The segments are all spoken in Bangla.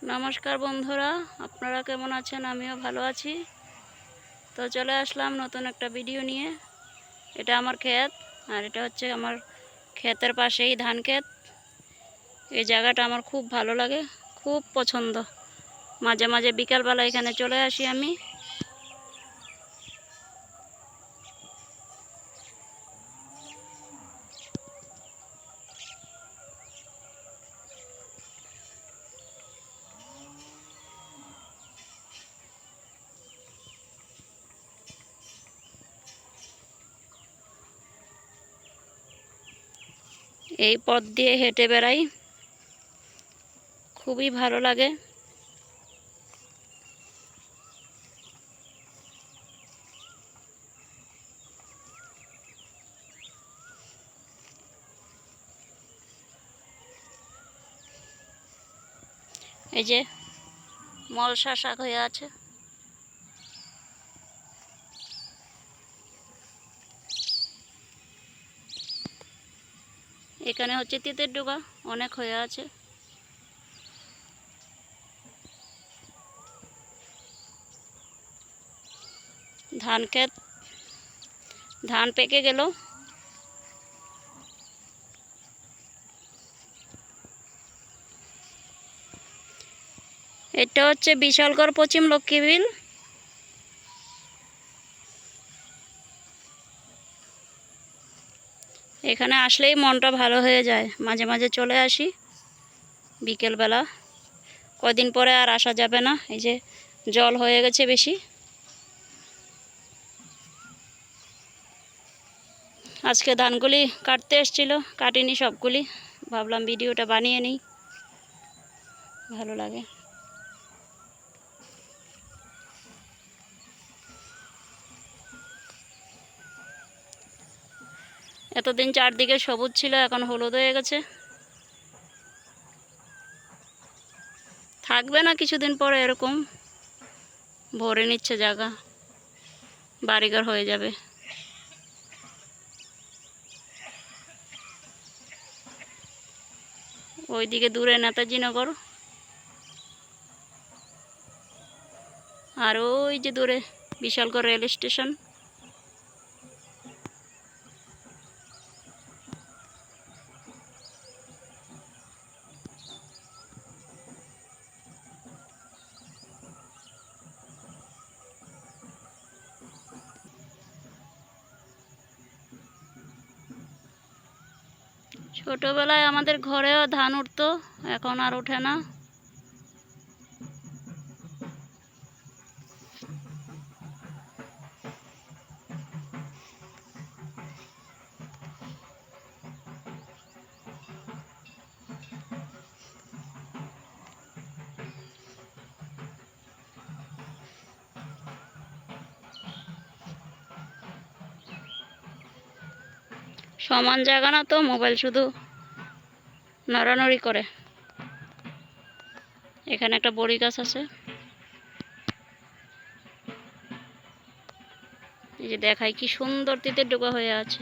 নমস্কার বন্ধুরা, আপনারা কেমন আছেন? আমিও ভালো আছি। তো চলে আসলাম নতুন একটা ভিডিও নিয়ে। এটা আমার ক্ষেত, আর এটা হচ্ছে আমার ক্ষেতের পাশেই ধান ক্ষেত। এই জায়গাটা আমার খুব ভালো লাগে, খুব পছন্দ। মাঝে মাঝে বিকালবেলা এখানে চলে আসি আমি। এই পথ দিয়ে হেঁটে বেড়াই, খুবই ভালো লাগে। এই যে মলসা শাক হয়ে আছে। এখানে হচ্ছে তিতের ডোকা, অনেক হয়ে আছে। ধান ক্ষেত, ধান পেকে গেল। এটা হচ্ছে বিশালগড় পশ্চিম লক্ষ্মীবিল। এখানে আসলেই মনটা ভালো হয়ে যায়। মাঝে মাঝে চলে আসি বিকেলবেলা। কদিন পরে আর আসা যাবে না, এই যে জল হয়ে গেছে বেশি। আজকে ধানগুলি কাটতে এসেছিল, কাটিনি সবগুলি। ভাবলাম ভিডিওটা বানিয়ে নিই, ভালো লাগে। এতদিন চারদিকে সবুজ ছিল, এখন হলুদ হয়ে গেছে। থাকবে না কিছুদিন পরে, এরকম ভরে নিচ্ছে জায়গা, বাড়িঘর হয়ে যাবে। ওইদিকে দূরে নেতাজি নগর, আর ওই যে দূরে বিশালগড় রেল স্টেশন। ছোটবেলায় আমাদের ঘরেও ধান উঠতো, এখন আর ওঠে না। সমান জায়গা না তো, মোবাইল শুধু নড়ানড়ি করে। এখানে একটা বড়ি গাছ আছে, এই যে দেখাই কি সুন্দর তিতের ডোকা হয়ে আছে।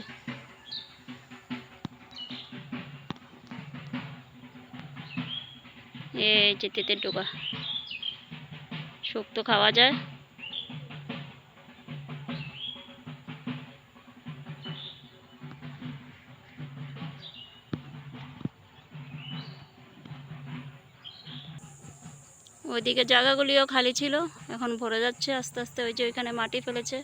এই যে তিতের ডোকা, শুক্তো খাওয়া যায়। ওইদিকে জায়গাগুলিও খালি ছিল, এখন ভরে যাচ্ছে আস্তে আস্তে। ওই যে ওইখানে মাটি ফেলেছে।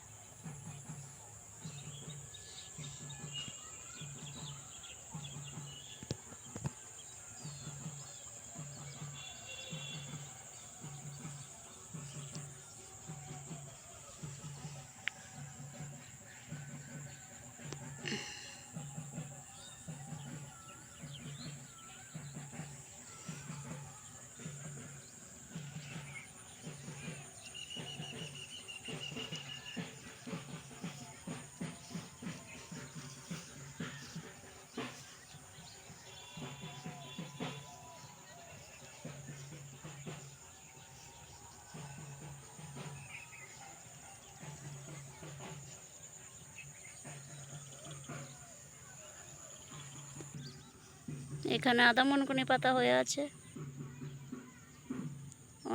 এখানে আদা মনকুনি পাতা হয়ে আছে।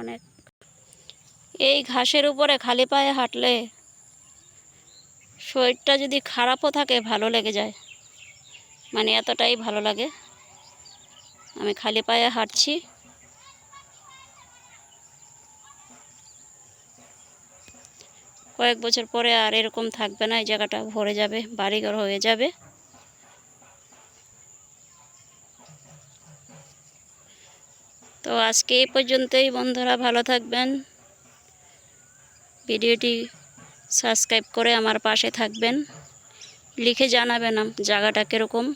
অনেক। এই ঘাসের উপরে খালি পায়ে হাঁটলে শরীরটা যদি খারাপও থাকে ভালো লেগে যায়, মানে এতটাই ভালো লাগে। আমি খালি পায়ে হাঁটছি। কয়েক বছর পরে আর এরকম থাকবে না, এই জায়গাটা ভরে যাবে, বাড়িঘর হয়ে যাবে। তো আজকে এই পর্যন্তই বন্ধুরা, ভালো থাকবেন। ভিডিওটি সাবস্ক্রাইব করে আমার পাশে থাকবেন। লিখে জানাবেন জায়গাটা কীরকম।